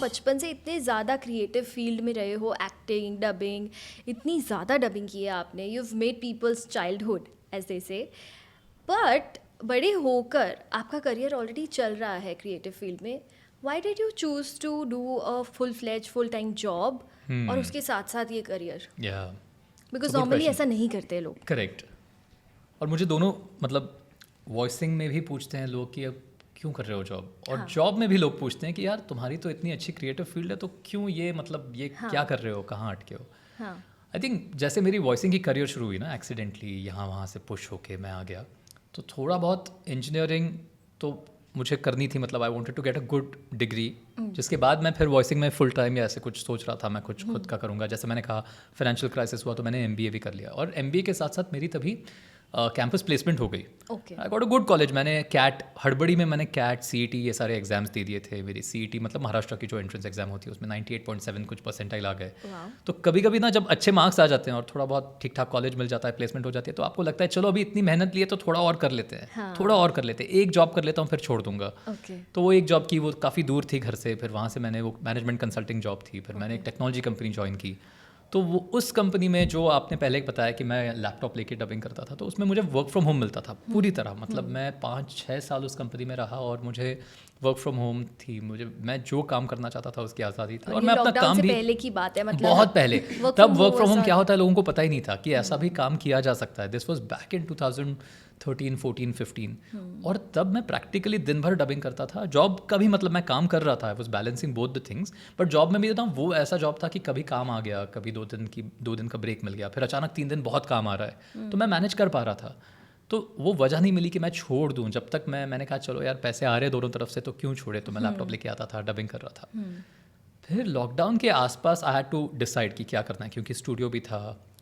बचपन से इतने ज़्यादा क्रिएटिव फील्ड में रहे हो, एक्टिंग, डबिंग, इतनी ज़्यादा डबिंग की है आपने, you have made people's childhood as they say, but बड़े होकर आपका करियर ऑलरेडी चल रहा है क्रिएटिव फील्ड में, why did you choose to do a full fledge full time job और उसके साथ साथ ये करियर? या बिकॉज नॉर्मली ऐसा नहीं करते लोग. करेक्ट. और मुझे दोनों मतलब वॉइसिंग में भी पूछते हैं लोग कि अब क्यों कर रहे हो जॉब, और जॉब में भी लोग पूछते हैं कि यार तुम्हारी तो इतनी अच्छी क्रिएटिव फील्ड है तो क्यों ये मतलब ये क्या कर रहे हो, कहाँ अटके हो. आई थिंक जैसे मेरी वॉइसिंग की करियर शुरू हुई ना एक्सीडेंटली, यहाँ वहाँ से पुश होके मैं आ गया, तो थोड़ा बहुत इंजीनियरिंग तो मुझे करनी थी, मतलब I wanted to get a good degree, जिसके बाद मैं फिर वॉइसिंग में फुल टाइम या ऐसे कुछ सोच रहा था मैं कुछ खुद का करूँगा. जैसे मैंने कहा फाइनेंशियल क्राइसिस हुआ तो मैंने MBA भी कर लिया, और MBA के साथ साथ मेरी तभी कैंपस प्लेसमेंट हो गई. I got a good college. मैंने कैट हड़बड़ी में मैंने कैट CET ये सारे एग्जाम्स दे दिए थे. मेरी CET मतलब महाराष्ट्र की जो एंट्रेंस एग्जाम होती है उसमें 98.7 कुछ परसेंटाइल आ गए. तो कभी कभी ना जब अच्छे मार्क्स आ जाते हैं और थोड़ा बहुत ठीक ठाक कॉलेज मिल जाता है, प्लेसमेंट हो जाती है, तो आपको लगता है चलो अभी इतनी मेहनत लिए तो थोड़ा और कर लेते हैं, थोड़ा और कर लेते हैं, एक जॉब कर लेता हूँ फिर छोड़ दूंगा. तो वो एक जॉब की, वो काफ़ी दूर थी घर से, फिर वहाँ से मैंने वो मैनेजमेंट कंसल्टिंग जॉब थी, फिर मैंने एक टेक्नोलॉजी कंपनी ज्वाइन की. तो वो उस कंपनी में जो आपने पहले बताया कि मैं लैपटॉप लेके डबिंग करता था, तो उसमें मुझे वर्क फ्रॉम होम मिलता था पूरी तरह. मतलब मैं 5-6 साल उस कंपनी में रहा और मुझे वर्क फ्रॉम होम थी. मुझे मैं जो काम करना चाहता था उसकी आज़ादी थी, और मैं अपना काम भी पहले की बात है, मतलब बहुत पहले. तब वर्क फ्रॉम होम क्या होता है लोगों को पता ही नहीं था कि ऐसा भी काम किया जा सकता है. This was back in 2013, 14, 15. और तब मैं प्रैक्टिकली दिन भर डबिंग करता था. जॉब का भी मतलब मैं काम कर रहा था, I was balancing both the things, but job में भी ना वो ऐसा जॉब था कि कभी काम आ गया, कभी 2 दिन का ब्रेक मिल गया, फिर अचानक 3 दिन बहुत काम आ रहा है, तो मैं मैनेज कर पा रहा था. तो वो वजह नहीं मिली कि मैं छोड़ दूं. जब तक मैंने कहा चलो यार पैसे आ रहे दोनों तरफ से तो क्यों छोड़े, तो मैं लैपटॉप लेके आता था, डबिंग कर रहा था. फिर लॉकडाउन के आसपास आई हैड टू डिसाइड कि क्या करना है, क्योंकि स्टूडियो भी था,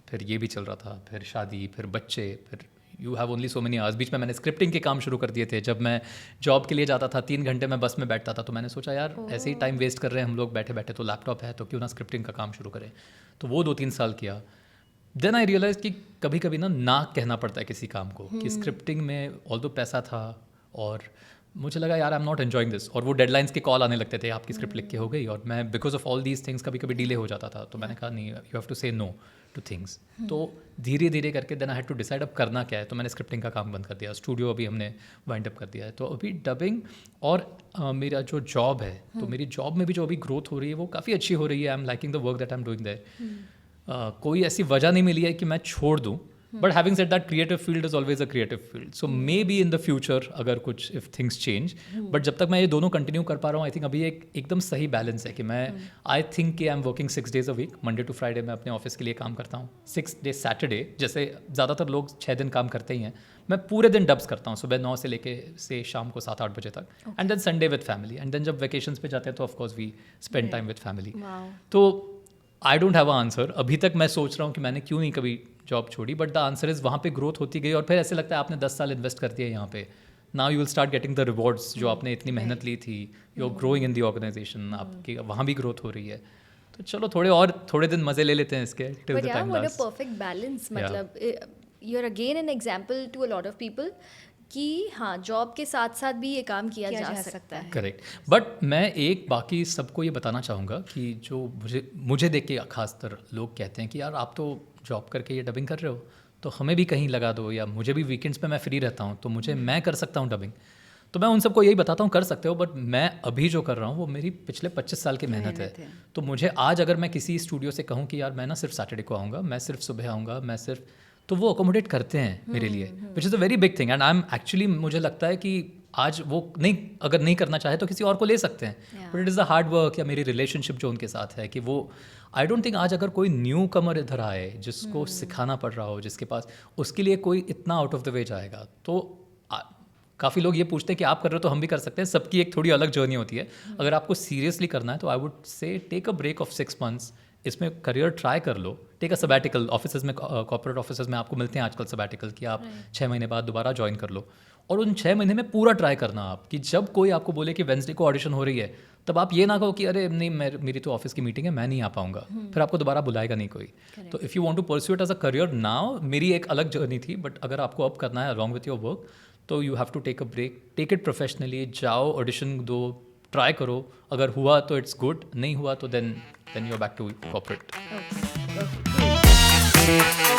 फिर ये भी चल रहा था, फिर शादी, फिर बच्चे, फिर you have only so many hours. बीच में मैंने स्क्रिप्टिंग के काम शुरू कर दिए थे. जब मैं जॉब के लिए जाता था 3 घंटे मैं बस में बैठता था, तो मैंने सोचा यार ऐसे ही टाइम वेस्ट कर रहे हैं हम लोग बैठे बैठे, तो लैपटॉप है तो क्यों ना स्क्रिप्टिंग का काम शुरू करें. तो वो 2-3 साल किया. देन आई रियलाइज कि कभी कभी ना कहना पड़ता है किसी काम को, कि स्क्रिप्टिंग में ऑल्दो पैसा था, और मुझे लगा यार I am not enjoying this, और वो डेडलाइंस के कॉल आने लगते थे, आपकी स्क्रिप्ट लिख के हो गई, और मैं because of all these things कभी कभी डिले हो जाता था. तो मैंने कहा नहीं, you have to say no to things. तो धीरे धीरे करके then I had to decide अब करना क्या है. तो मैंने स्क्रिप्टिंग का काम बंद कर दिया, स्टूडियो अभी हमने वाइंड अप कर दिया है. तो अभी डबिंग और मेरा जो जॉब है, तो मेरी जॉब में भी जो अभी ग्रोथ हो रही है वो काफ़ी अच्छी हो रही है. I am liking the work that I am doing there. कोई ऐसी वजह नहीं मिली है कि मैं छोड़ दूँ. But having said that creative field is always a creative field, so may be in the future अगर कुछ इफ थिंग्स चेंज, बट जब तक मैं ये दोनों कंटिन्यू कर पा रहा हूँ, आई थिंक अभी एक एकदम सही बैलेंस है कि मैं आई थिंक कि I am working 6 days a week. Monday to Friday मैं अपने ऑफिस के लिए काम करता हूँ. 6 days सैटरडे, जैसे ज़्यादातर लोग 6 दिन काम करते ही हैं, मैं पूरे दिन डब्स करता हूँ, सुबह 9 से लेके से शाम को 7-8 बजे तक. And then Sunday with family, and then जब वेकेशंस पे जाते हैं तो of course we spend time with family. तो I don't have a answer. अभी तक मैं सोच रहा हूँ कि मैंने क्यों नहीं कभी जॉब छोड़ी, बट द आंसर इज़ वहाँ पे ग्रोथ होती गई, और फिर ऐसे लगता है आपने 10 साल इन्वेस्ट कर दिया यहाँ पे, now you will start getting the rewards जो आपने इतनी मेहनत ली थी. You are growing in the organisation, आपकी वहाँ भी ग्रोथ हो रही है. तो चलो थोड़े दिन मज़े ले लेते हैं इसके till the time last. Perfect balance, मतलब you are again an example to a lot of people कि हाँ, जॉब के साथ साथ भी ये काम किया जा सकता है. करेक्ट. बट मैं एक बाकी सबको ये बताना चाहूँगा कि जो मुझे देख के खासतर लोग कहते हैं कि यार आप तो जॉब करके ये डबिंग कर रहे हो, तो हमें भी कहीं लगा दो, या मुझे भी वीकेंड्स पे मैं फ्री रहता हूँ तो मैं कर सकता हूँ डबिंग. तो मैं उन सबको यही बताता हूँ कर सकते हो, बट मैं अभी जो कर रहा हूँ वो मेरी पिछले 25 साल की मेहनत है. तो मुझे आज अगर मैं किसी स्टूडियो से कहूँ कि यार मैं ना सिर्फ सैटरडे को आऊँगा, मैं सिर्फ सुबह आऊँगा, मैं सिर्फ, तो वो अकोमोडेट करते हैं मेरे लिए, which is a very big thing. And I am actually, मुझे लगता है कि आज वो नहीं, अगर नहीं करना चाहे तो किसी और को ले सकते हैं, but it is the hard work या मेरी रिलेशनशिप जो उनके साथ है, कि वो आई डोंट थिंक आज अगर कोई न्यू कमर इधर आए जिसको सिखाना पड़ रहा हो, जिसके पास उसके लिए कोई इतना आउट ऑफ द वे जाएगा. तो काफ़ी लोग ये पूछते हैं कि आप कर रहे हो तो हम भी कर सकते हैं. सबकी एक थोड़ी अलग जर्नी होती है. अगर आपको सीरियसली करना है तो I would say take a break of 6 months, इसमें करियर ट्राई कर लो, टेक अ सबैटिकल. ऑफिस में, कॉर्पोरेट ऑफिस में आपको मिलते हैं आजकल सबैटिकल, कि आप 6 महीने बाद दोबारा ज्वाइन कर लो, और उन 6 महीने में पूरा ट्राई करना आप, कि जब कोई आपको बोले कि वेंसडे को ऑडिशन हो रही है, तब आप ये ना कहो कि अरे नहीं मेरी तो ऑफिस की मीटिंग है, मैं नहीं आ पाऊंगा. फिर आपको दोबारा बुलाएगा नहीं कोई. तो if you want to pursue it as a career now, मेरी एक अलग जर्नी थी, बट अगर आपको अब करना है अलॉन्ग विथ योर वर्क, तो you have to take a break, take it professionally. जाओ, ऑडिशन दो, ट्राई करो, अगर हुआ तो इट्स गुड, नहीं हुआ तो then you are back to corporate. Okay.